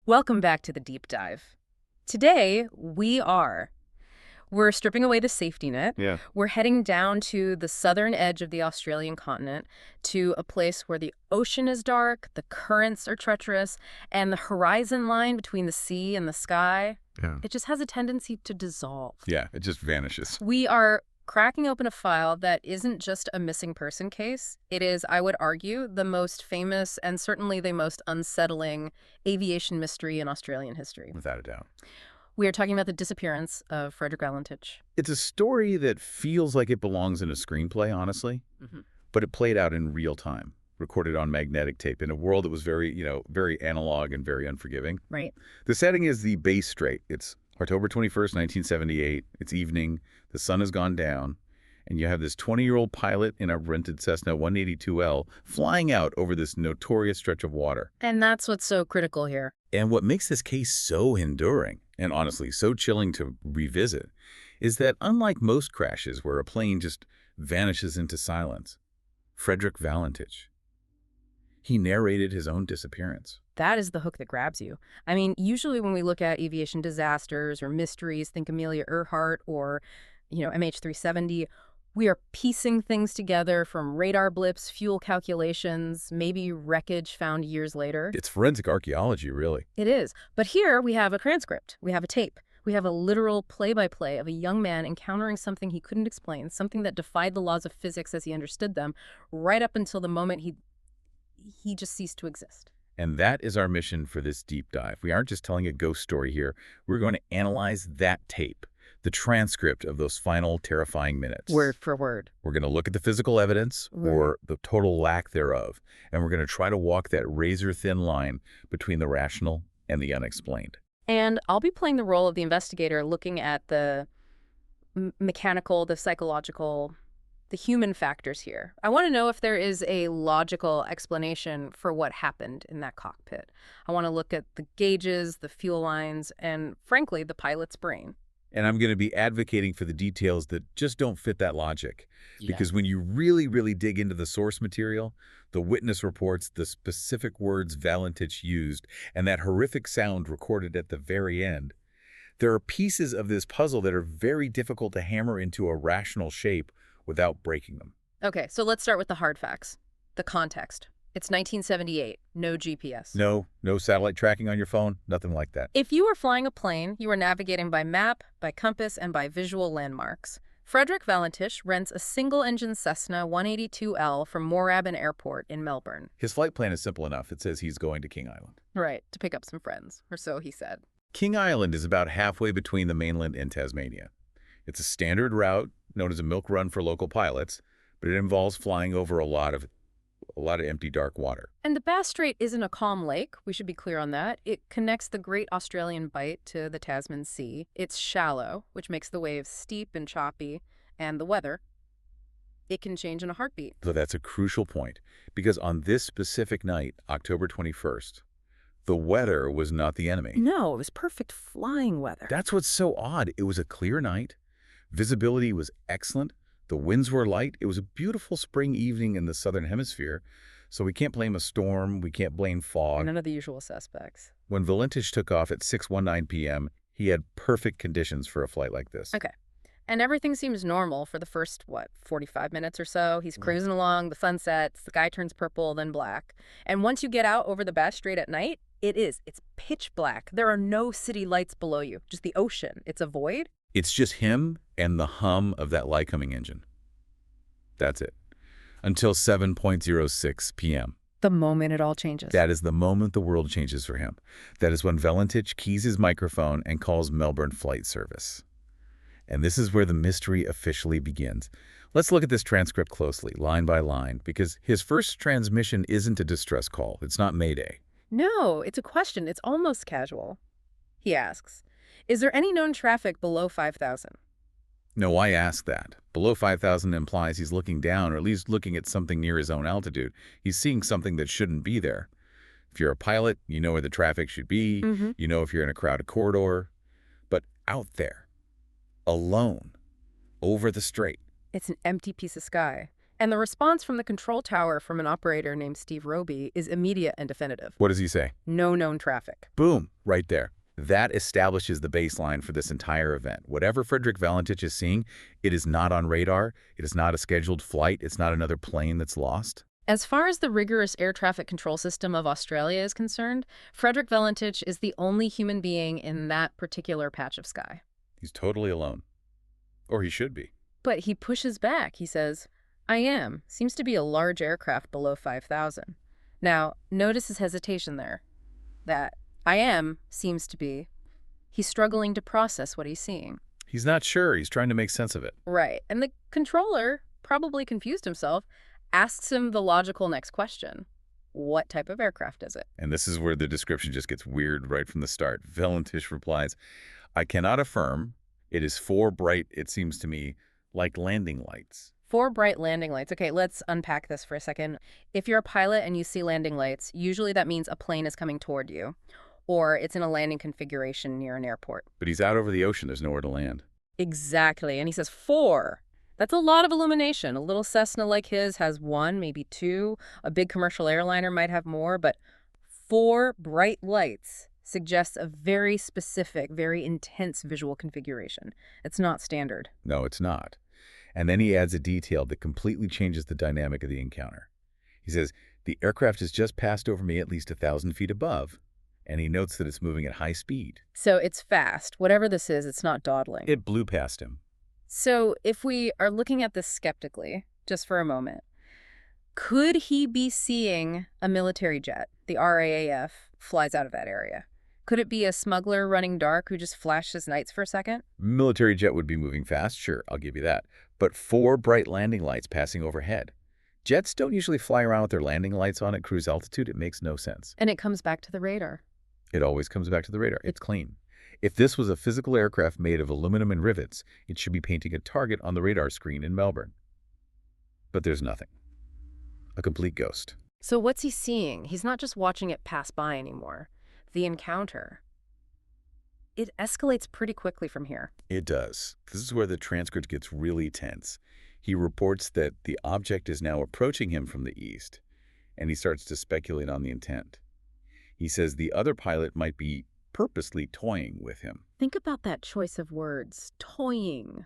Welcome back to the deep dive. Today, we're stripping away the safety net. Yeah. We're heading down to the southern edge of the Australian continent to a place where the ocean is dark, the currents are treacherous, and the horizon line between the sea and the sky, Yeah. it just has a tendency to dissolve. Yeah, it just vanishes. We are cracking open a file that isn't just a missing person case. It is, I would argue, the most famous and certainly the most unsettling aviation mystery in Australian history. Without a doubt. We are talking about the disappearance of Frederick Valentich. It's a story that feels like it belongs in a screenplay, honestly, but it played out in real time, recorded on magnetic tape in a world that was very analog and very unforgiving. Right. The setting is the Bass Strait. It's October 21st, 1978. It's evening. The sun has gone down. And you have this 20-year-old pilot in a rented Cessna 182L flying out over this notorious stretch of water. And that's what's so critical here. And what makes this case so enduring, and honestly so chilling to revisit, is that unlike most crashes where a plane just vanishes into silence, Frederick Valentich, he narrated his own disappearance. That is the hook that grabs you. I mean, usually when we look at aviation disasters or mysteries, think Amelia Earhart or, MH370, we are piecing things together from radar blips, fuel calculations, maybe wreckage found years later. It's forensic archaeology, really. It is. But here we have a transcript. We have a tape. We have a literal play-by-play of a young man encountering something he couldn't explain, something that defied the laws of physics as he understood them, right up until the moment he just ceased to exist. And that is our mission for this deep dive. We aren't just telling a ghost story here. We're going to analyze that tape, the transcript of those final terrifying minutes. Word for word. We're going to look at the physical evidence or the total lack thereof, and we're going to try to walk that razor-thin line between the rational and the unexplained. And I'll be playing the role of the investigator, looking at the mechanical, the psychological, the human factors here. I want to know if there is a logical explanation for what happened in that cockpit. I want to look at the gauges, the fuel lines, and frankly, the pilot's brain. And I'm going to be advocating for the details that just don't fit that logic. Because when you really, really dig into the source material, the witness reports, the specific words Valentich used, and that horrific sound recorded at the very end, there are pieces of this puzzle that are very difficult to hammer into a rational shape without breaking them. Okay, so let's start with the hard facts. The context. It's 1978. No GPS. No satellite tracking on your phone, nothing like that. If you were flying a plane, you were navigating by map, by compass, and by visual landmarks. Frederick Valentich rents a single-engine Cessna 182L from Moorabbin Airport in Melbourne. His flight plan is simple enough. It says he's going to King Island. Right, to pick up some friends, or so he said. King Island is about halfway between the mainland and Tasmania. It's a standard route known as a milk run for local pilots, but it involves flying over a lot of empty, dark water. And the Bass Strait isn't a calm lake. We should be clear on that. It connects the Great Australian Bight to the Tasman Sea. It's shallow, which makes the waves steep and choppy, and the weather, it can change in a heartbeat. So that's a crucial point, because on this specific night, October 21st, the weather was not the enemy. No, it was perfect flying weather. That's what's so odd. It was a clear night. Visibility was excellent. The winds were light. It was a beautiful spring evening in the southern hemisphere, so we can't blame a storm. We can't blame fog. None of the usual suspects. When Valentich took off at 6:19 p.m., he had perfect conditions for a flight like this. Okay. And everything seems normal for the first, 45 minutes or so. He's cruising along, the sun sets, the sky turns purple, then black. And once you get out over the Bass Strait at night, it's pitch black. There are no city lights below you, just the ocean. It's a void. It's just him and the hum of that Lycoming engine. That's it. Until 7:06 p.m. The moment it all changes. That is the moment the world changes for him. That is when Valentich keys his microphone and calls Melbourne Flight Service. And this is where the mystery officially begins. Let's look at this transcript closely, line by line, because his first transmission isn't a distress call. It's not Mayday. No, it's a question. It's almost casual. He asks, is there any known traffic below 5,000? No, I ask that. Below 5,000 implies he's looking down, or at least looking at something near his own altitude. He's seeing something that shouldn't be there. If you're a pilot, you know where the traffic should be. You know if you're in a crowded corridor. But out there, alone, over the strait. It's an empty piece of sky. And the response from the control tower from an operator named Steve Roby is immediate and definitive. What does he say? No known traffic. Boom, right there. That establishes the baseline for this entire event. Whatever Frederick Valentich is seeing, it is not on radar, it is not a scheduled flight, it's not another plane that's lost. As far as the rigorous air traffic control system of Australia is concerned, Frederick Valentich is the only human being in that particular patch of sky. He's totally alone. Or he should be. But he pushes back. He says, I am. Seems to be a large aircraft below 5,000. Now, notice his hesitation there. That I am seems to be. He's struggling to process what he's seeing. He's not sure. He's trying to make sense of it. Right. And the controller, probably confused himself, asks him the logical next question. What type of aircraft is it? And this is where the description just gets weird right from the start. Valentich replies, I cannot affirm. It is 4 bright, it seems to me, like landing lights. 4 bright landing lights. Okay, let's unpack this for a second. If you're a pilot and you see landing lights, usually that means a plane is coming toward you, or it's in a landing configuration near an airport. But he's out over the ocean. There's nowhere to land. Exactly. And he says 4. That's a lot of illumination. A little Cessna like his has 1, maybe 2. A big commercial airliner might have more, but 4 bright lights suggests a very specific, very intense visual configuration. It's not standard. No, it's not. And then he adds a detail that completely changes the dynamic of the encounter. He says, the aircraft has just passed over me at least 1,000 feet above, and he notes that it's moving at high speed. So it's fast. Whatever this is, it's not dawdling. It blew past him. So if we are looking at this skeptically, just for a moment, could he be seeing a military jet? The RAAF flies out of that area. Could it be a smuggler running dark who just flashed his nights for a second? Military jet would be moving fast, sure, I'll give you that. But 4 bright landing lights passing overhead. Jets don't usually fly around with their landing lights on at cruise altitude. It makes no sense. And it comes back to the radar. It always comes back to the radar. It's clean. If this was a physical aircraft made of aluminum and rivets, it should be painting a target on the radar screen in Melbourne. But there's nothing. A complete ghost. So what's he seeing? He's not just watching it pass by anymore. The encounter. It escalates pretty quickly from here. It does. This is where the transcript gets really tense. He reports that the object is now approaching him from the east, and he starts to speculate on the intent. He says the other pilot might be purposely toying with him. Think about that choice of words. Toying.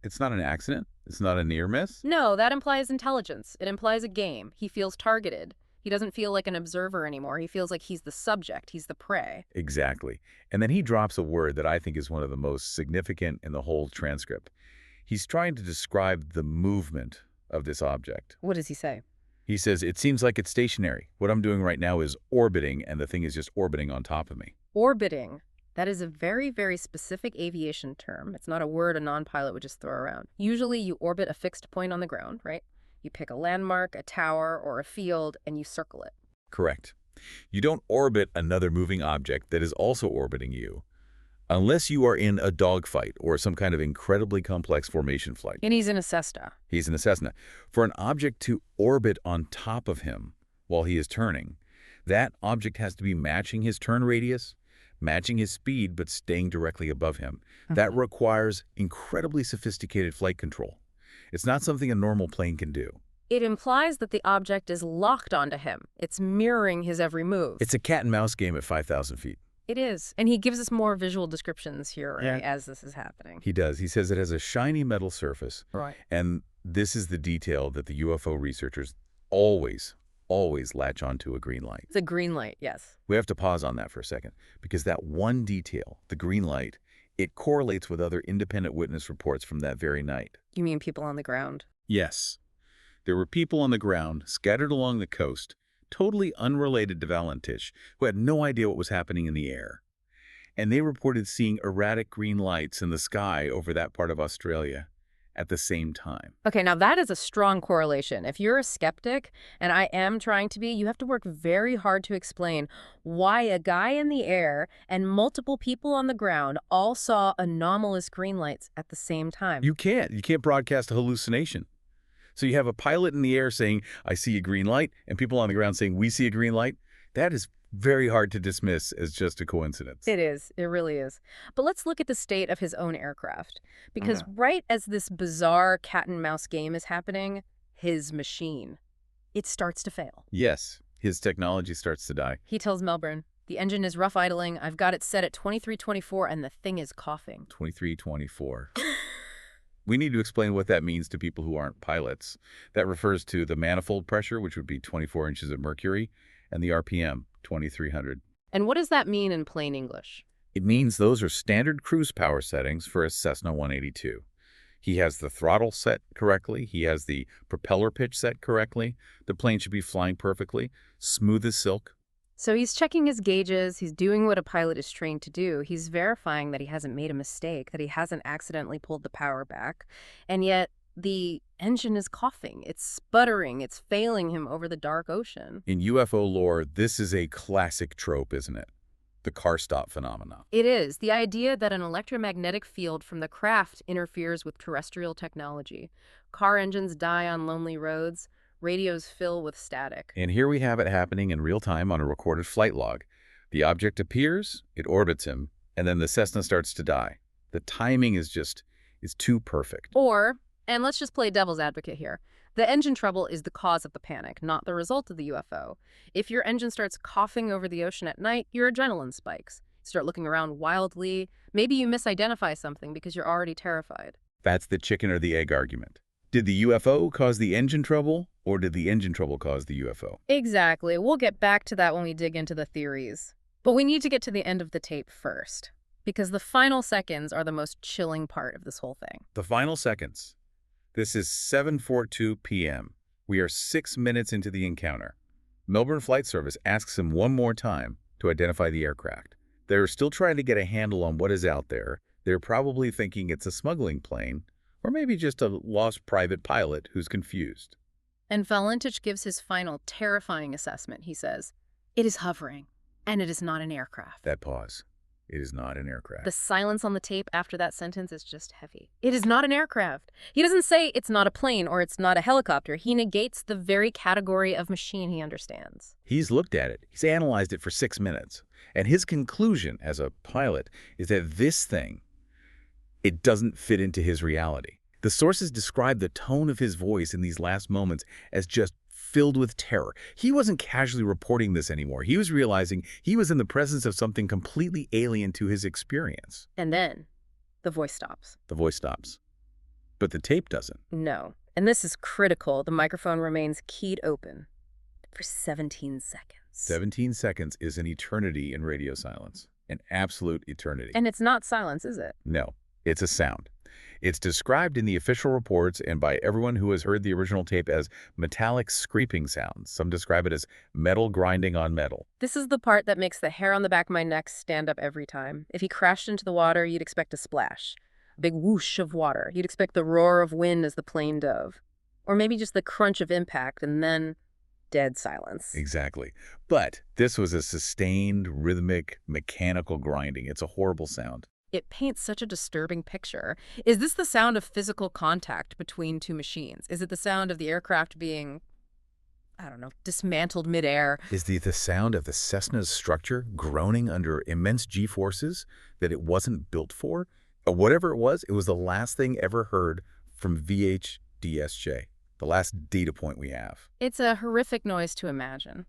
It's not an accident. It's not a near miss. No, that implies intelligence. It implies a game. He feels targeted. He doesn't feel like an observer anymore. He feels like he's the subject. He's the prey. Exactly. And then he drops a word that I think is one of the most significant in the whole transcript. He's trying to describe the movement of this object. What does he say? He says, it seems like it's stationary. What I'm doing right now is orbiting, and the thing is just orbiting on top of me. Orbiting. That is a very, very specific aviation term. It's not a word a non-pilot would just throw around. Usually you orbit a fixed point on the ground, right? You pick a landmark, a tower, or a field, and you circle it. Correct. You don't orbit another moving object that is also orbiting you, unless you are in a dogfight or some kind of incredibly complex formation flight. And he's in a Cessna. He's in a Cessna. For an object to orbit on top of him while he is turning, that object has to be matching his turn radius, matching his speed, but staying directly above him. That requires incredibly sophisticated flight control. It's not something a normal plane can do. It implies that the object is locked onto him. It's mirroring his every move. It's a cat and mouse game at 5,000 feet. It is. And he gives us more visual descriptions here as this is happening. He does. He says it has a shiny metal surface. Right. And this is the detail that the UFO researchers always latch onto: a green light. It's a green light, yes. We have to pause on that for a second, because that one detail, the green light, it correlates with other independent witness reports from that very night. You mean people on the ground? Yes. There were people on the ground, scattered along the coast, totally unrelated to Valentich, who had no idea what was happening in the air. And they reported seeing erratic green lights in the sky over that part of Australia at the same time. Okay, now that is a strong correlation. If you're a skeptic, and I am trying to be, you have to work very hard to explain why a guy in the air and multiple people on the ground all saw anomalous green lights at the same time. You can't broadcast a hallucination. So you have a pilot in the air saying, I see a green light, and people on the ground saying, we see a green light. That is very hard to dismiss as just a coincidence. It is. It really is. But let's look at the state of his own aircraft. Because right as this bizarre cat and mouse game is happening, his machine. It starts to fail. Yes, his technology starts to die. He tells Melbourne, the engine is rough idling. I've got it set at 2324 and the thing is coughing. 2324. We need to explain what that means to people who aren't pilots. That refers to the manifold pressure, which would be 24 inches of mercury, and the RPM, 2300. And what does that mean in plain English? It means those are standard cruise power settings for a Cessna 182. He has the throttle set correctly. He has the propeller pitch set correctly. The plane should be flying perfectly, smooth as silk. So he's checking his gauges, he's doing what a pilot is trained to do. He's verifying that he hasn't made a mistake, that he hasn't accidentally pulled the power back. And yet the engine is coughing, it's sputtering, it's failing him over the dark ocean. In UFO lore, this is a classic trope, isn't it? The car stop phenomena. It is. The idea that an electromagnetic field from the craft interferes with terrestrial technology. Car engines die on lonely roads. Radios fill with static. And here we have it happening in real time on a recorded flight log. The object appears, it orbits him, and then the Cessna starts to die. The timing is too perfect. Or, and let's just play devil's advocate here, the engine trouble is the cause of the panic, not the result of the UFO. If your engine starts coughing over the ocean at night, your adrenaline spikes. You start looking around wildly. Maybe you misidentify something because you're already terrified. That's the chicken or the egg argument. Did the UFO cause the engine trouble, or did the engine trouble cause the UFO? Exactly. We'll get back to that when we dig into the theories. But we need to get to the end of the tape first, because the final seconds are the most chilling part of this whole thing. The final seconds. This is 7:42 p.m. We are 6 minutes into the encounter. Melbourne Flight Service asks him one more time to identify the aircraft. They're still trying to get a handle on what is out there. They're probably thinking it's a smuggling plane, or maybe just a lost private pilot who's confused. And Valentich gives his final terrifying assessment. He says, "It is hovering, and it is not an aircraft." That pause. It is not an aircraft. The silence on the tape after that sentence is just heavy. It is not an aircraft. He doesn't say it's not a plane or it's not a helicopter. He negates the very category of machine he understands. He's looked at it. He's analyzed it for 6 minutes. And his conclusion as a pilot is that this thing, it doesn't fit into his reality. The sources describe the tone of his voice in these last moments as just filled with terror. He wasn't casually reporting this anymore. He was realizing he was in the presence of something completely alien to his experience. And then the voice stops. The voice stops. But the tape doesn't. No. And this is critical. The microphone remains keyed open for 17 seconds. 17 seconds is an eternity in radio silence. An absolute eternity. And it's not silence, is it? No, it's a sound. It's described in the official reports and by everyone who has heard the original tape as metallic scraping sounds. Some describe it as metal grinding on metal. This is the part that makes the hair on the back of my neck stand up every time. If he crashed into the water, you'd expect a splash. A big whoosh of water. You'd expect the roar of wind as the plane dove. Or maybe just the crunch of impact and then dead silence. Exactly. But this was a sustained, rhythmic, mechanical grinding. It's a horrible sound. It paints such a disturbing picture. Is this the sound of physical contact between two machines? Is it the sound of the aircraft being, I don't know, dismantled midair? Is the sound of the Cessna's structure groaning under immense G-forces that it wasn't built for? Or whatever it was the last thing ever heard from VHDSJ, the last data point we have. It's a horrific noise to imagine.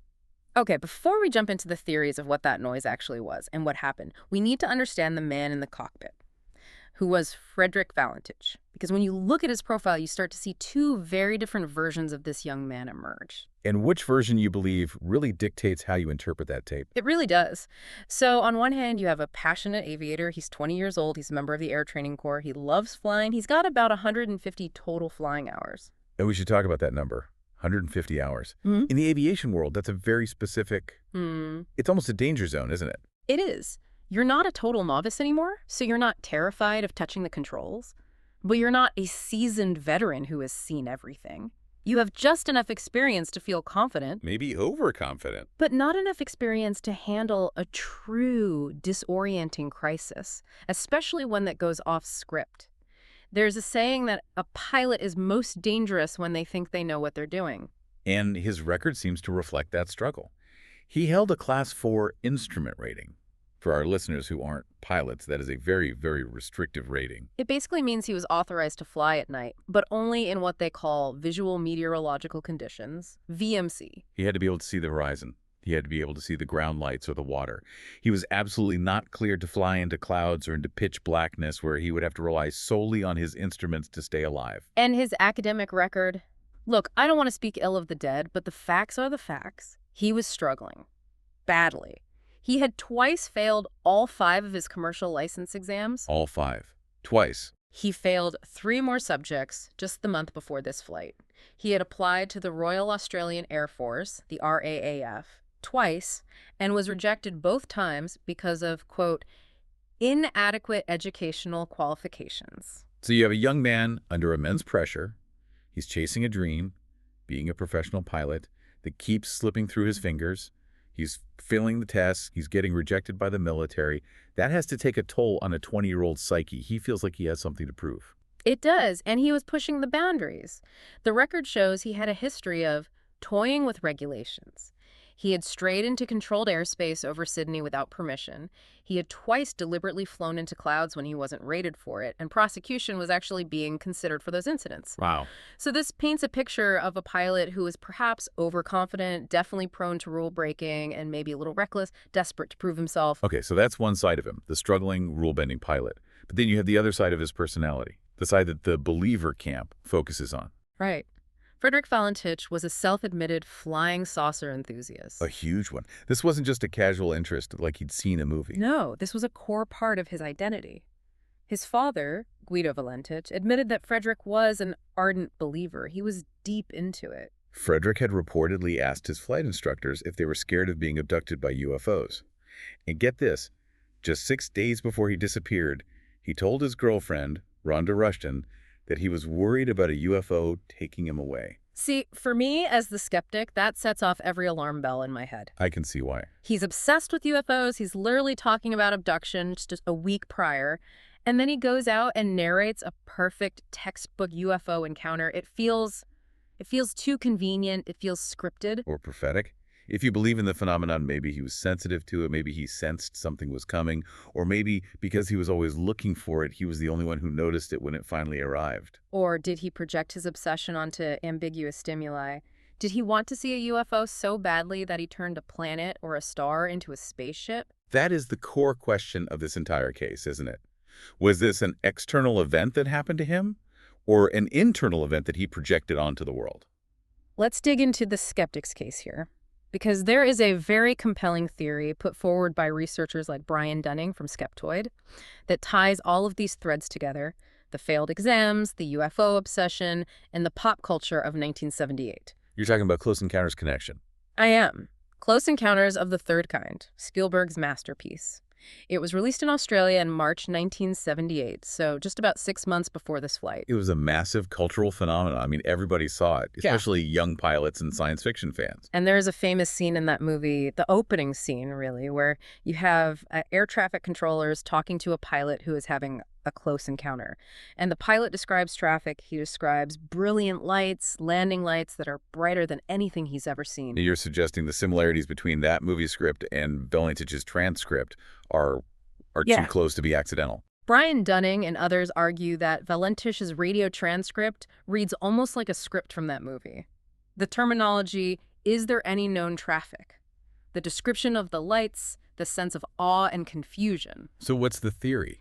Okay, before we jump into the theories of what that noise actually was and what happened, we need to understand the man in the cockpit, who was Frederick Valentich. Because when you look at his profile, you start to see two very different versions of this young man emerge. And which version you believe really dictates how you interpret that tape. It really does. So on one hand, you have a passionate aviator. He's 20 years old. He's a member of the Air Training Corps. He loves flying. He's got about 150 total flying hours. And we should talk about that number. 150 hours. Mm-hmm. In the aviation world, that's a very specific, it's almost a danger zone, isn't it? It is. You're not a total novice anymore, so you're not terrified of touching the controls. But you're not a seasoned veteran who has seen everything. You have just enough experience to feel confident. Maybe overconfident. But not enough experience to handle a true disorienting crisis, especially one that goes off script. There's a saying that a pilot is most dangerous when they think they know what they're doing. And his record seems to reflect that struggle. He held a Class 4 instrument rating. For our listeners who aren't pilots, that is a very, very restrictive rating. It basically means he was authorized to fly at night, but only in what they call visual meteorological conditions, VMC. He had to be able to see the horizon. He had to be able to see the ground lights or the water. He was absolutely not cleared to fly into clouds or into pitch blackness where he would have to rely solely on his instruments to stay alive. And his academic record? Look, I don't want to speak ill of the dead, but the facts are the facts. He was struggling. Badly. He had twice failed all 5 of his commercial license exams. All 5. Twice. He failed 3 more subjects just the month before this flight. He had applied to the Royal Australian Air Force, the RAAF, twice, and was rejected both times because of, quote, inadequate educational qualifications. So you have a young man under immense pressure. He's chasing a dream, being a professional pilot, that keeps slipping through his fingers. He's failing the tests. He's getting rejected by the military. That has to take a toll on a 20-year-old psyche. He feels like he has something to prove. It does, and he was pushing the boundaries. The record shows he had a history of toying with regulations. He had strayed into controlled airspace over Sydney without permission. He had twice deliberately flown into clouds when he wasn't rated for it, and prosecution was actually being considered for those incidents. Wow. So this paints a picture of a pilot who is perhaps overconfident, definitely prone to rule breaking, and maybe a little reckless, desperate to prove himself. Okay, so that's one side of him, the struggling, rule-bending pilot. But then you have the other side of his personality, the side that the believer camp focuses on. Right. Frederick Valentich was a self-admitted flying saucer enthusiast. A huge one. This wasn't just a casual interest like he'd seen a movie. No, this was a core part of his identity. His father, Guido Valentich, admitted that Frederick was an ardent believer. He was deep into it. Frederick had reportedly asked his flight instructors if they were scared of being abducted by UFOs. And get this, just 6 days before he disappeared, he told his girlfriend, Rhonda Rushton, that he was worried about a UFO taking him away. See, for me, as the skeptic, that sets off every alarm bell in my head. I can see why. He's obsessed with UFOs. He's literally talking about abduction just a week prior. And then he goes out and narrates a perfect textbook UFO encounter. It feels too convenient. It feels scripted. Or prophetic. If you believe in the phenomenon, maybe he was sensitive to it, maybe he sensed something was coming, or maybe because he was always looking for it, he was the only one who noticed it when it finally arrived. Or did he project his obsession onto ambiguous stimuli? Did he want to see a UFO so badly that he turned a planet or a star into a spaceship? That is the core question of this entire case, isn't it? Was this an external event that happened to him, or an internal event that he projected onto the world? Let's dig into the skeptic's case here, because there is a very compelling theory put forward by researchers like Brian Dunning from Skeptoid that ties all of these threads together: the failed exams, the UFO obsession, and the pop culture of 1978. You're talking about Close Encounters connection. I am. Close Encounters of the Third Kind, Spielberg's masterpiece. It was released in Australia in March 1978, so just about 6 months before this flight. It was a massive cultural phenomenon. I mean, everybody saw it, especially young pilots and science fiction fans. And there's a famous scene in that movie, the opening scene, really, where you have air traffic controllers talking to a pilot who is having a close encounter. And the pilot describes traffic. He describes brilliant lights, landing lights that are brighter than anything he's ever seen. You're suggesting the similarities between that movie script and Valentich's transcript are too close to be accidental. Brian Dunning and others argue that Valentich's radio transcript reads almost like a script from that movie. The terminology, "is there any known traffic?" The description of the lights, the sense of awe and confusion. So what's the theory?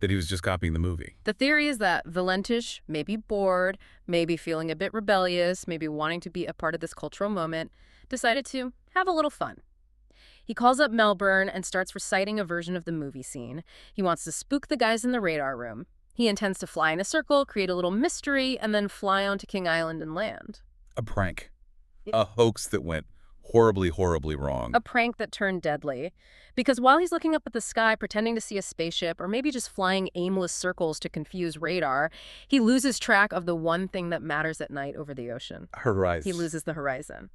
That he was just copying the movie? The theory is that Valentich may be bored, maybe feeling a bit rebellious, maybe wanting to be a part of this cultural moment, decided to have a little fun. He calls up Melbourne and starts reciting a version of the movie scene. He wants to spook the guys in the radar room. He intends to fly in a circle, create a little mystery, and then fly onto King Island and land. A prank. A hoax that went horribly, horribly wrong. A prank that turned deadly. Because while he's looking up at the sky, pretending to see a spaceship, or maybe just flying aimless circles to confuse radar, he loses track of the one thing that matters at night over the ocean. Horizon. He loses the horizon.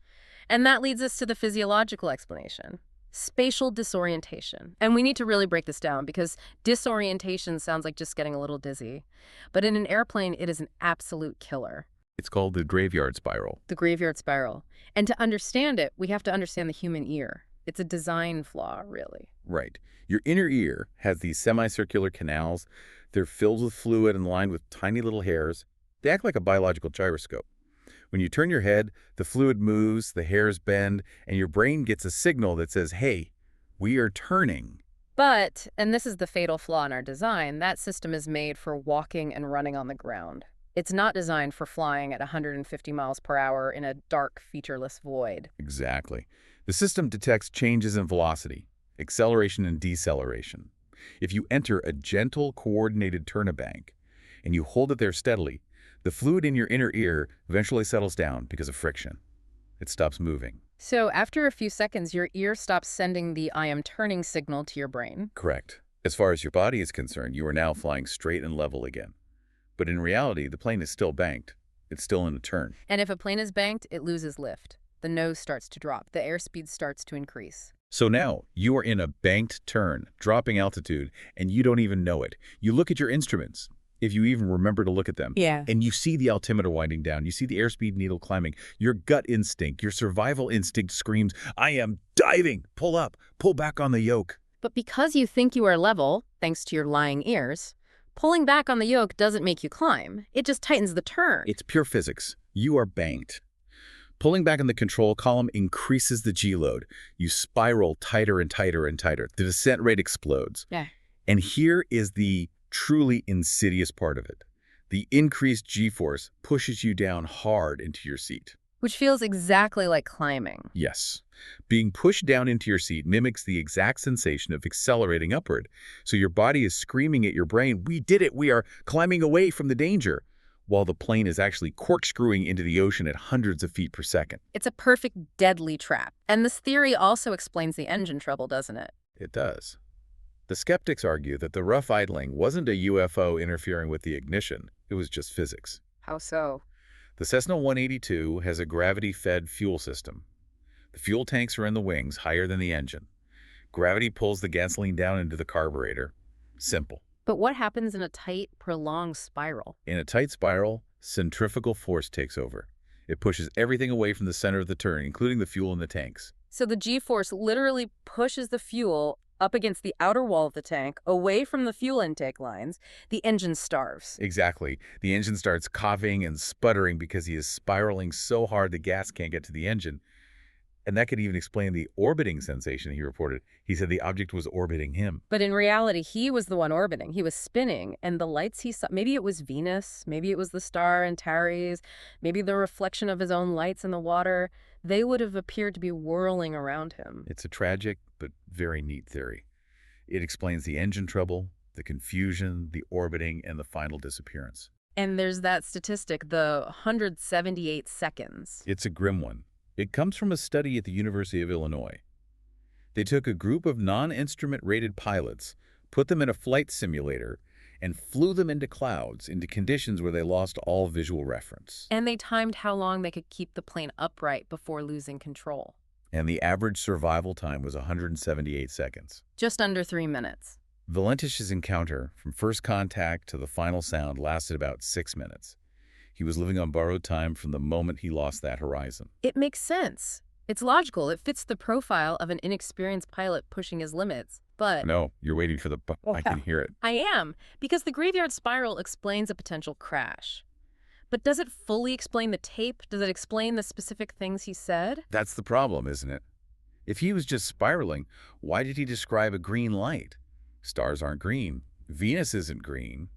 And that leads us to the physiological explanation: spatial disorientation. And we need to really break this down, because disorientation sounds like just getting a little dizzy. But in an airplane, it is an absolute killer. It's called the graveyard spiral. The graveyard spiral. And to understand it, we have to understand the human ear. It's a design flaw, really. Right. Your inner ear has these semicircular canals. They're filled with fluid and lined with tiny little hairs. They act like a biological gyroscope. When you turn your head, the fluid moves, the hairs bend, and your brain gets a signal that says, hey, we are turning. But, and this is the fatal flaw in our design, that system is made for walking and running on the ground. It's not designed for flying at 150 miles per hour in a dark, featureless void. Exactly. The system detects changes in velocity, acceleration and deceleration. If you enter a gentle, coordinated turnabank and you hold it there steadily, the fluid in your inner ear eventually settles down because of friction. It stops moving. So after a few seconds, your ear stops sending the I am turning signal to your brain. Correct. As far as your body is concerned, you are now flying straight and level again. But in reality, the plane is still banked. It's still in a turn. And if a plane is banked, it loses lift. The nose starts to drop. The airspeed starts to increase. So now you are in a banked turn, dropping altitude, and you don't even know it. You look at your instruments, if you even remember to look at them, and you see the altimeter winding down. You see the airspeed needle climbing. Your gut instinct, your survival instinct screams, I am diving! Pull up! Pull back on the yoke! But because you think you are level, thanks to your lying ears, pulling back on the yoke doesn't make you climb. It just tightens the turn. It's pure physics. You are banked. Pulling back on the control column increases the G-load. You spiral tighter and tighter and tighter. The descent rate explodes. Yeah. And here is the truly insidious part of it. The increased G-force pushes you down hard into your seat. Which feels exactly like climbing. Yes. Being pushed down into your seat mimics the exact sensation of accelerating upward. So your body is screaming at your brain, we did it, we are climbing away from the danger, while the plane is actually corkscrewing into the ocean at hundreds of feet per second. It's a perfect deadly trap. And this theory also explains the engine trouble, doesn't it? It does. The skeptics argue that the rough idling wasn't a UFO interfering with the ignition, it was just physics. How so? The Cessna 182 has a gravity-fed fuel system. The fuel tanks are in the wings, higher than the engine. Gravity pulls the gasoline down into the carburetor. Simple. But what happens in a tight, prolonged spiral? In a tight spiral, centrifugal force takes over. It pushes everything away from the center of the turn, including the fuel in the tanks. So the G-force literally pushes the fuel up against the outer wall of the tank, away from the fuel intake lines. The engine starves. Exactly. The engine starts coughing and sputtering because he is spiraling so hard the gas can't get to the engine. And that could even explain the orbiting sensation he reported. He said the object was orbiting him. But in reality, he was the one orbiting. He was spinning, and the lights he saw, maybe it was Venus, maybe it was the star Antares, maybe the reflection of his own lights in the water, they would have appeared to be whirling around him. It's a tragic but very neat theory. It explains the engine trouble, the confusion, the orbiting, and the final disappearance. And there's that statistic, the 178 seconds. It's a grim one. It comes from a study at the University of Illinois. They took a group of non-instrument-rated pilots, put them in a flight simulator, and flew them into clouds, into conditions where they lost all visual reference. And they timed how long they could keep the plane upright before losing control. And the average survival time was 178 seconds. Just under 3 minutes. Valentich's encounter, from first contact to the final sound, lasted about 6 minutes. He was living on borrowed time from the moment he lost that horizon. It makes sense. It's logical. It fits the profile of an inexperienced pilot pushing his limits. But No, you're waiting for the... I can hear it. I am, because the graveyard spiral explains a potential crash. But does it fully explain the tape? Does it explain the specific things he said? That's the problem, isn't it? If he was just spiraling, why did he describe a green light? Stars aren't green. Venus isn't green.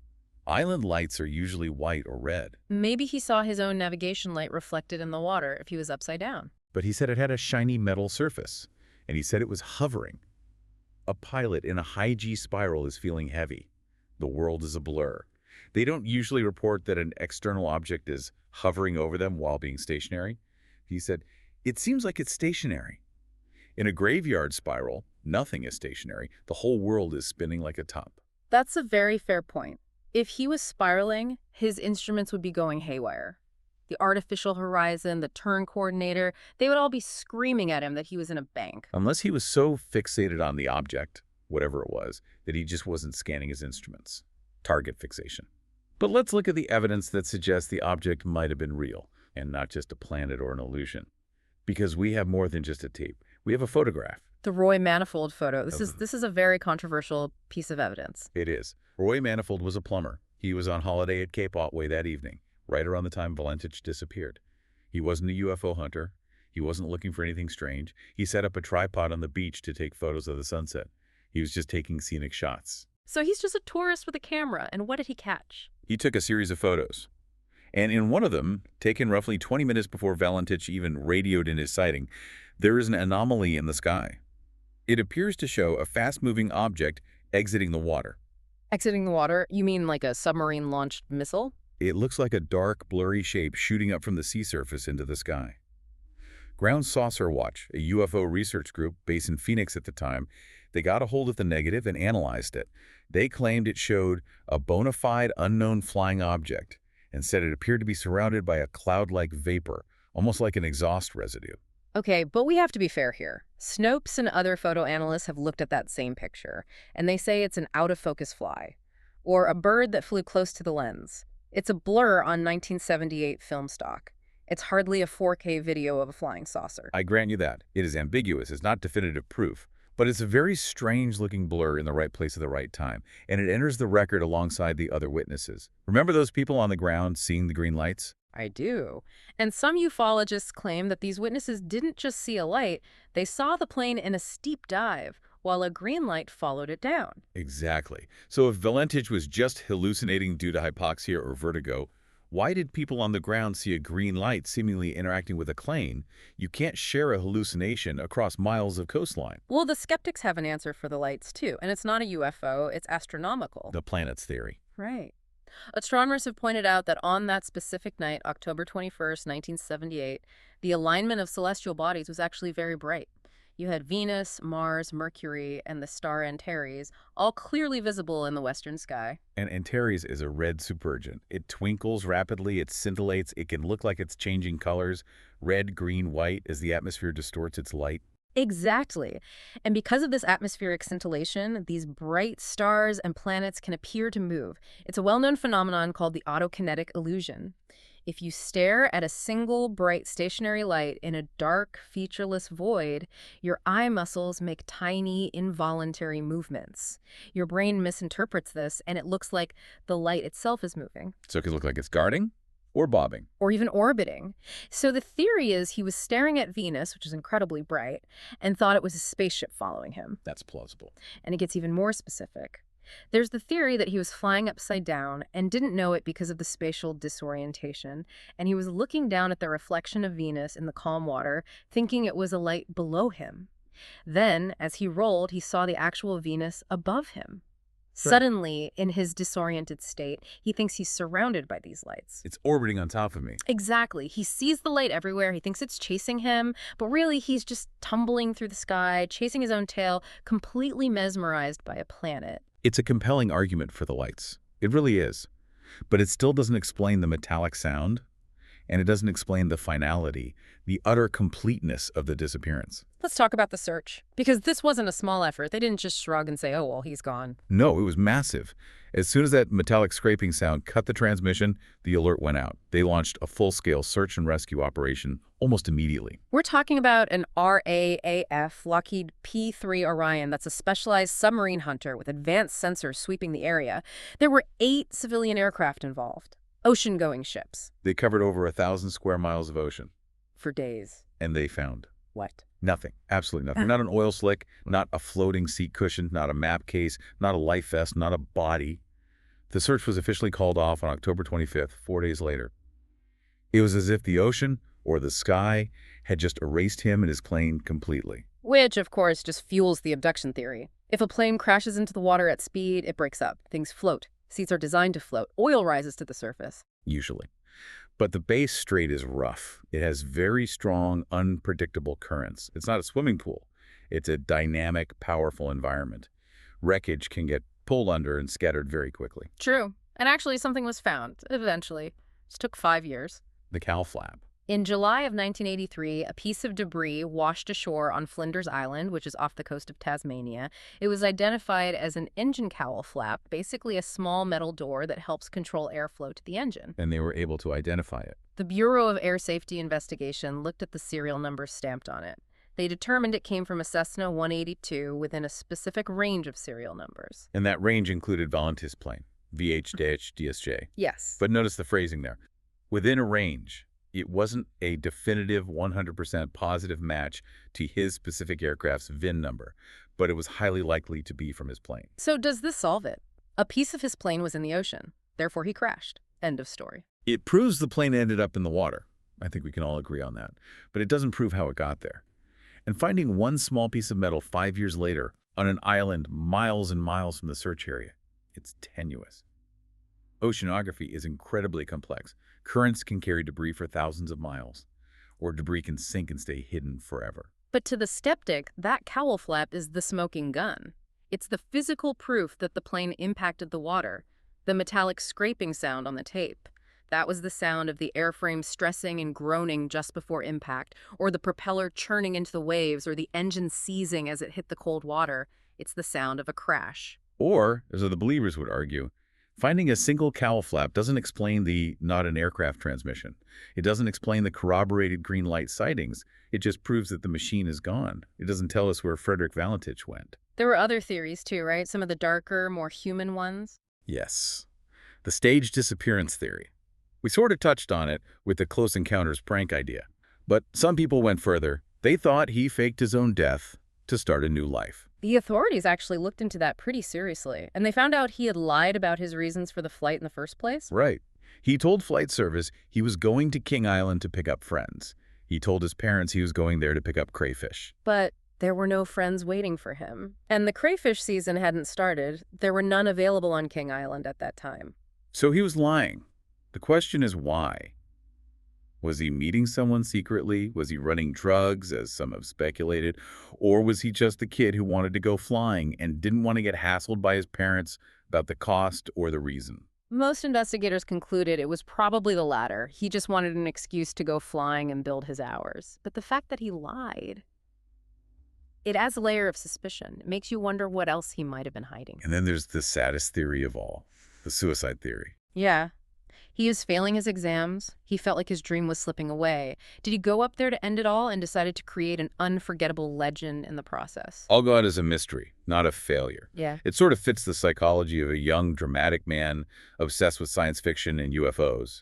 Island lights are usually white or red. Maybe he saw his own navigation light reflected in the water if he was upside down. But he said it had a shiny metal surface, and he said it was hovering. A pilot in a high G spiral is feeling heavy. The world is a blur. They don't usually report that an external object is hovering over them while being stationary. He said, it seems like it's stationary. In a graveyard spiral, nothing is stationary. The whole world is spinning like a top. That's a very fair point. If he was spiraling, his instruments would be going haywire. The artificial horizon, the turn coordinator, they would all be screaming at him that he was in a bank. Unless he was so fixated on the object, whatever it was, that he just wasn't scanning his instruments. Target fixation. But let's look at the evidence that suggests the object might have been real, and not just a planet or an illusion. Because we have more than just a tape. We have a photograph. The Roy Manifold photo. This Of is this is a very controversial piece of evidence. It is. Roy Manifold was a plumber. He was on holiday at Cape Otway that evening, right around the time Valentich disappeared. He wasn't a UFO hunter. He wasn't looking for anything strange. He set up a tripod on the beach to take photos of the sunset. He was just taking scenic shots. So he's just a tourist with a camera, and what did he catch? He took a series of photos. And in one of them, taken roughly 20 minutes before Valentich even radioed in his sighting, there is an anomaly in the sky. It appears to show a fast-moving object exiting the water. Exiting the water? You mean like a submarine-launched missile? It looks like a dark, blurry shape shooting up from the sea surface into the sky. Ground Saucer Watch, a UFO research group based in Phoenix at the time, they got a hold of the negative and analyzed it. They claimed it showed a bona fide unknown flying object and said it appeared to be surrounded by a cloud-like vapor, almost like an exhaust residue. Okay, but we have to be fair here. Snopes and other photo analysts have looked at that same picture, and they say it's an out-of-focus fly, or a bird that flew close to the lens. It's a blur on 1978 film stock. It's hardly a 4K video of a flying saucer. I grant you that. It is ambiguous. It's not definitive proof. But it's a very strange-looking blur in the right place at the right time, and it enters the record alongside the other witnesses. Remember those people on the ground seeing the green lights? I do. And some ufologists claim that these witnesses didn't just see a light, they saw the plane in a steep dive, while a green light followed it down. Exactly. So if Valentich was just hallucinating due to hypoxia or vertigo, why did people on the ground see a green light seemingly interacting with a plane? You can't share a hallucination across miles of coastline. Well, the skeptics have an answer for the lights, too. And it's not a UFO, it's astronomical. The planets theory. Right. Astronomers have pointed out that on that specific night, October 21st, 1978, the alignment of celestial bodies was actually very bright. You had Venus, Mars, Mercury, and the star Antares, all clearly visible in the western sky. And Antares is a red supergiant. It twinkles rapidly, it scintillates, it can look like it's changing colors, red, green, white, as the atmosphere distorts its light. Exactly. And because of this atmospheric scintillation, these bright stars and planets can appear to move. It's a well-known phenomenon called the autokinetic illusion. If you stare at a single bright stationary light in a dark, featureless void, your eye muscles make tiny, involuntary movements. Your brain misinterprets this, and it looks like the light itself is moving. So it could look like it's guarding or bobbing. Or even orbiting. So the theory is he was staring at Venus, which is incredibly bright, and thought it was a spaceship following him. That's plausible. And it gets even more specific. There's the theory that he was flying upside down and didn't know it because of the spatial disorientation, and he was looking down at the reflection of Venus in the calm water, thinking it was a light below him. Then, as he rolled, he saw the actual Venus above him. Right. Suddenly, in his disoriented state, he thinks he's surrounded by these lights. It's orbiting on top of me. Exactly. He sees the light everywhere. He thinks it's chasing him, but really he's just tumbling through the sky, chasing his own tail, completely mesmerized by a planet. It's a compelling argument for the lights. It really is. But it still doesn't explain the metallic sound, and it doesn't explain the finality, the utter completeness of the disappearance. Let's talk about the search, because this wasn't a small effort. They didn't just shrug and say, oh, well, he's gone. No, it was massive. As soon as that metallic scraping sound cut the transmission, the alert went out. They launched a full-scale search and rescue operation almost immediately. We're talking about an RAAF Lockheed P-3 Orion. That's a specialized submarine hunter with advanced sensors sweeping the area. There were 8 civilian aircraft involved, ocean-going ships. They covered over 1,000 square miles of ocean. For days. And they found What? nothing. Absolutely nothing. Not an oil slick, not a floating seat cushion, not a map case, not a life vest, not a body. The search was officially called off on October 25th, 4 days later. It was as if the ocean or the sky had just erased him and his plane completely. Which, of course, just fuels the abduction theory. If a plane crashes into the water at speed, it breaks up. Things float. Seats are designed to float. Oil rises to the surface. Usually. But the Bass Strait is rough. It has very strong, unpredictable currents. It's not a swimming pool. It's a dynamic, powerful environment. Wreckage can get pulled under and scattered very quickly. True. And actually, something was found, eventually. It took 5 years. The cowl flap. In July of 1983, a piece of debris washed ashore on Flinders Island, which is off the coast of Tasmania. It was identified as an engine cowl flap, basically a small metal door that helps control airflow to the engine. And they were able to identify it. The Bureau of Air Safety Investigation looked at the serial number stamped on it. They determined it came from a Cessna 182 within a specific range of serial numbers. And that range included Valentich's plane, VH-DSJ. Yes. But notice the phrasing there. Within a range. It wasn't a definitive 100% positive match to his specific aircraft's VIN number, but it was highly likely to be from his plane. So does this solve it? A piece of his plane was in the ocean. Therefore, he crashed. End of story. It proves the plane ended up in the water. I think we can all agree on that. But it doesn't prove how it got there. And finding one small piece of metal 5 years later on an island miles and miles from the search area, it's tenuous. Oceanography is incredibly complex. Currents can carry debris for thousands of miles, or debris can sink and stay hidden forever. But to the skeptic, that cowl flap is the smoking gun. It's the physical proof that the plane impacted the water, the metallic scraping sound on the tape. That was the sound of the airframe stressing and groaning just before impact, or the propeller churning into the waves, or the engine seizing as it hit the cold water. It's the sound of a crash. Or, as the believers would argue, finding a single cowl flap doesn't explain the not an aircraft transmission. It doesn't explain the corroborated green light sightings. It just proves that the machine is gone. It doesn't tell us where Frederick Valentich went. There were other theories too, right? Some of the darker, more human ones. Yes. The staged disappearance theory. We sort of touched on it with the Close Encounters prank idea. But some people went further. They thought he faked his own death to start a new life. The authorities actually looked into that pretty seriously, and they found out he had lied about his reasons for the flight in the first place. Right. He told flight service he was going to King Island to pick up friends. He told his parents he was going there to pick up crayfish. But there were no friends waiting for him. And the crayfish season hadn't started. There were none available on King Island at that time. So he was lying. The question is why? Was he meeting someone secretly? Was he running drugs, as some have speculated? Or was he just the kid who wanted to go flying and didn't want to get hassled by his parents about the cost or the reason? Most investigators concluded it was probably the latter. He just wanted an excuse to go flying and build his hours. But the fact that he lied, it adds a layer of suspicion. It makes you wonder what else he might have been hiding. And then there's the saddest theory of all, the suicide theory. Yeah. He was failing his exams. He felt like his dream was slipping away. Did he go up there to end it all and decided to create an unforgettable legend in the process? All God is a mystery, not a failure. Yeah. It sort of fits the psychology of a young, dramatic man obsessed with science fiction and UFOs.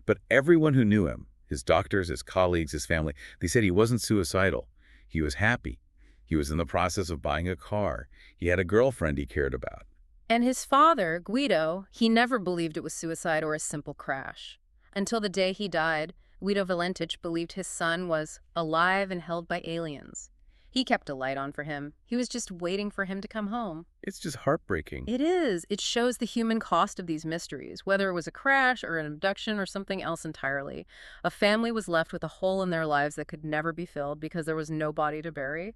But everyone who knew him, his doctors, his colleagues, his family, they said he wasn't suicidal. He was happy. He was in the process of buying a car. He had a girlfriend he cared about. And his father, Guido, he never believed it was suicide or a simple crash. Until the day he died, Guido Valentich believed his son was alive and held by aliens. He kept a light on for him. He was just waiting for him to come home. It's just heartbreaking. It is. It shows the human cost of these mysteries, whether it was a crash or an abduction or something else entirely. A family was left with a hole in their lives that could never be filled because there was no body to bury.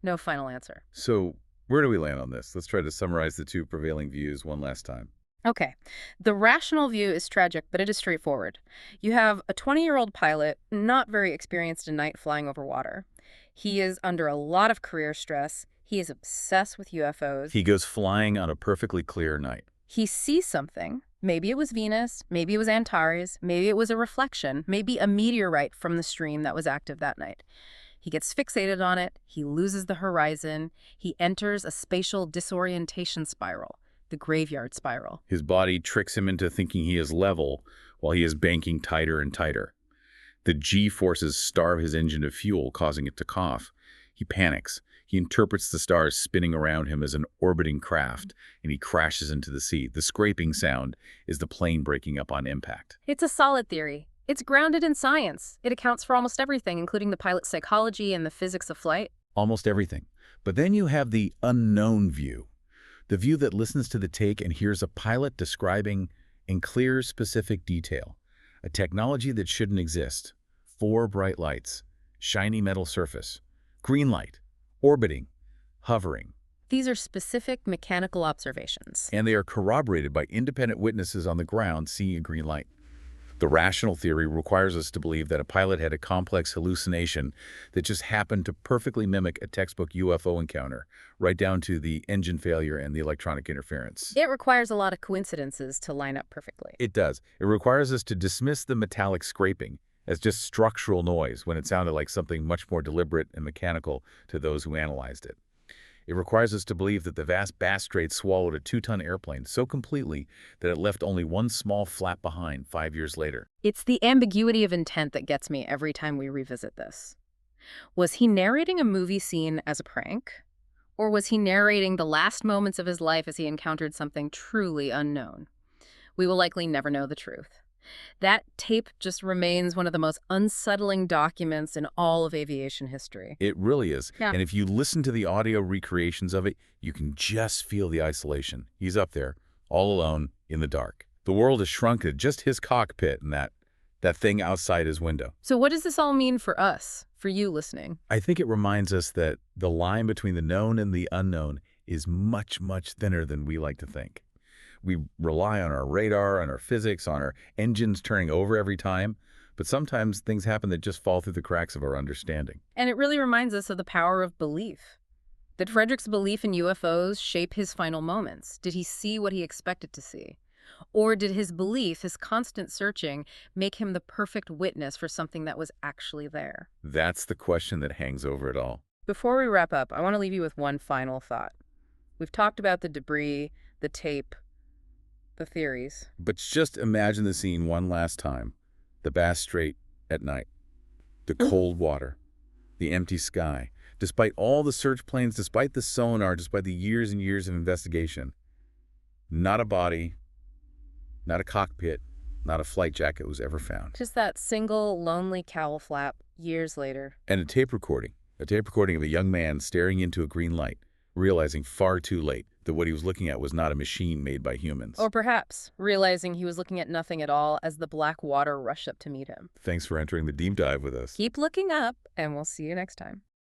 No final answer. So, where do we land on this? Let's try to summarize the two prevailing views one last time. Okay. The rational view is tragic, but it is straightforward. You have a 20-year-old pilot, not very experienced in night flying over water. He is under a lot of career stress. He is obsessed with UFOs. He goes flying on a perfectly clear night. He sees something. Maybe it was Venus, maybe it was Antares, maybe it was a reflection, maybe a meteorite from the stream that was active that night. He gets fixated on it, he loses the horizon, he enters a spatial disorientation spiral, the graveyard spiral. His body tricks him into thinking he is level while he is banking tighter and tighter. The G-forces starve his engine of fuel, causing it to cough. He panics. He interprets the stars spinning around him as an orbiting craft, and he crashes into the sea. The scraping sound is the plane breaking up on impact. It's a solid theory. It's grounded in science. It accounts for almost everything, including the pilot's psychology and the physics of flight. Almost everything. But then you have the unknown view. The view that listens to the take and hears a pilot describing in clear, specific detail a technology that shouldn't exist. 4 bright lights, shiny metal surface, green light, orbiting, hovering. These are specific mechanical observations. And they are corroborated by independent witnesses on the ground seeing a green light. The rational theory requires us to believe that a pilot had a complex hallucination that just happened to perfectly mimic a textbook UFO encounter, right down to the engine failure and the electronic interference. It requires a lot of coincidences to line up perfectly. It does. It requires us to dismiss the metallic scraping as just structural noise when it sounded like something much more deliberate and mechanical to those who analyzed it. It requires us to believe that the vast Bass Strait swallowed a 2-ton airplane so completely that it left only one small flap behind 5 years later. It's the ambiguity of intent that gets me every time we revisit this. Was he narrating a movie scene as a prank? Or was he narrating the last moments of his life as he encountered something truly unknown? We will likely never know the truth. That tape just remains one of the most unsettling documents in all of aviation history. It really is. Yeah. And if you listen to the audio recreations of it, you can just feel the isolation. He's up there, all alone, in the dark. The world has shrunk to just his cockpit and that thing outside his window. So what does this all mean for us, for you listening? I think it reminds us that the line between the known and the unknown is much, much thinner than we like to think. We rely on our radar, on our physics, on our engines turning over every time, but sometimes things happen that just fall through the cracks of our understanding. And it really reminds us of the power of belief. Did Frederick's belief in UFOs shape his final moments? Did he see what he expected to see? Or did his belief, his constant searching, make him the perfect witness for something that was actually there? That's the question that hangs over it all. Before we wrap up, I want to leave you with one final thought. We've talked about the debris, the tape, the theories. But just imagine the scene one last time. The Bass Strait at night. The cold water. The empty sky. Despite all the search planes, despite the sonar, despite the years and years of investigation, not a body, not a cockpit, not a flight jacket was ever found. Just that single lonely cowl flap years later. And a tape recording of a young man staring into a green light, realizing far too late that what he was looking at was not a machine made by humans. Or perhaps realizing he was looking at nothing at all as the black water rushed up to meet him. Thanks for entering the deep dive with us. Keep looking up, and we'll see you next time.